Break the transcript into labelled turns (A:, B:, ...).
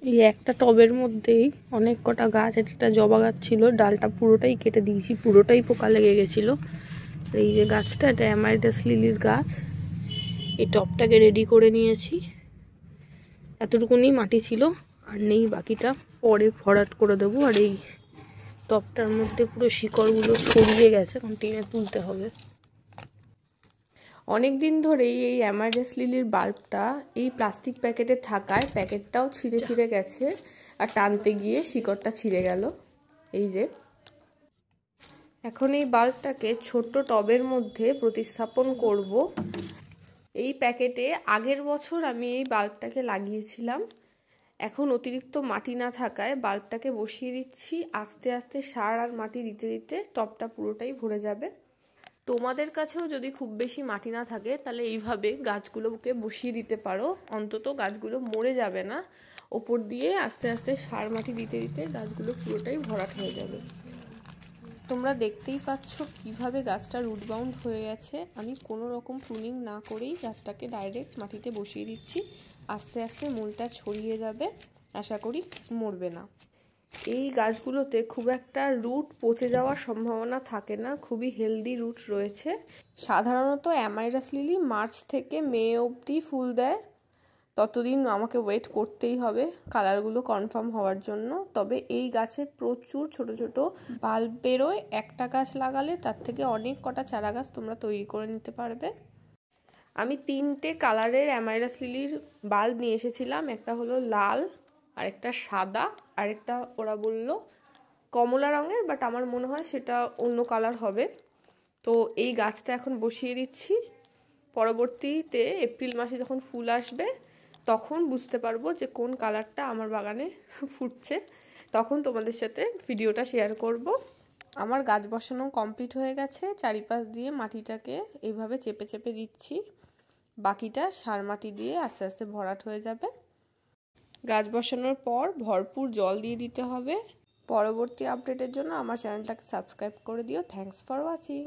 A: এই একটা টবের মধ্যেই অনেক কটা গাছ, একটা জবা গাছ ছিল, ডালটা পুরোটাই কেটে দিয়েছি, পুরোটাই পোকা লেগে গেছিলো। এই যে গাছটা, এটা অ্যামাইরাস লিলির গাছ। এই টবটাকে রেডি করে নিয়েছি, এতটুকুনি মাটি ছিল আর নেই, বাকিটা পরে ভরাট করে দেবো। আর এই টবটার মধ্যে পুরো শিকড়গুলো ছড়িয়ে গেছে, এখন টেনে তুলতে হবে। অনেক দিন ধরেই এই অ্যামাইরাস লিলির বাল্বটা এই প্লাস্টিক প্যাকেটে থাকায় প্যাকেটটাও ছিঁড়ে ছিঁড়ে গেছে, আর টানতে গিয়ে শিকড়টা ছিঁড়ে গেল। এই যে এখন এই বাল্বটাকে ছোট্ট টবের মধ্যে প্রতিস্থাপন করব। এই প্যাকেটে আগের বছর আমি এই বাল্বটাকে লাগিয়েছিলাম। এখন অতিরিক্ত মাটি না থাকায় বাল্বটাকে বসিয়ে দিচ্ছি। আস্তে আস্তে সার আর মাটি দিতে দিতে টবটা পুরোটাই ভরে যাবে। তোমাদের কাছেও যদি খুব বেশি মাটি না থাকে তাহলে এইভাবে গাছগুলোকে বসিয়ে দিতে পারো, অন্তত গাছগুলো মরে যাবে না। ওপর দিয়ে আস্তে আস্তে সার মাটি দিতে দিতে গাছগুলো পুরোটাই ভরাট হয়ে যাবে। তোমরা দেখতেই পাচ্ছ কিভাবে গাছটা রুট বাউন্ড হয়ে গেছে। আমি কোনো রকম প্রুনিং না করেই গাছটাকে ডাইরেক্ট মাটিতে বসিয়ে দিচ্ছি। আস্তে আস্তে মূলটা ছড়িয়ে যাবে, আশা করি মরবে না। এই গাছগুলোতে খুব একটা রুট পচে যাওয়ার সম্ভাবনা থাকে না, খুবই হেলদি রুট রয়েছে। সাধারণত অ্যামাইরাস লিলি মার্চ থেকে মে অবধি ফুল দেয়, ততদিন আমাকে ওয়েট করতেই হবে কালারগুলো কনফার্ম হওয়ার জন্য। তবে এই গাছের প্রচুর ছোট ছোট বাল্ব বেরোয়, একটা গাছ লাগালে তার থেকে অনেক কটা চারা গাছ তোমরা তৈরি করে নিতে পারবে। আমি 3টে কালারের অ্যামাইরাস লিলির বাল্ব নিয়ে এসেছিলাম, একটা হলো লাল, আরেকটা সাদা, আরেকটা ওরা বলল কমলা রঙের, বাট আমার মনে হয় সেটা অন্য কালার হবে। তো এই গাছটা এখন বসিয়ে দিচ্ছি। পরবর্তীতে এপ্রিল মাসে যখন ফুল আসবে তখন বুঝতে পারবো যে কোন কালারটা আমার বাগানে ফুটছে, তখন তোমাদের সাথে ভিডিওটা শেয়ার করব। আমার গাছ বসানো কমপ্লিট হয়ে গেছে। চারিপাশ দিয়ে মাটিটাকে এইভাবে চেপে চেপে দিচ্ছি, বাকিটা সার মাটি দিয়ে আস্তে আস্তে ভরাট হয়ে যাবে। গাছ বসানোর পর ভরপুর জল দিয়ে দিতে হবে। পরবর্তী আপডেটের জন্য আমার চ্যানেলটাকে সাবস্ক্রাইব করে দিও। Thanks for watching.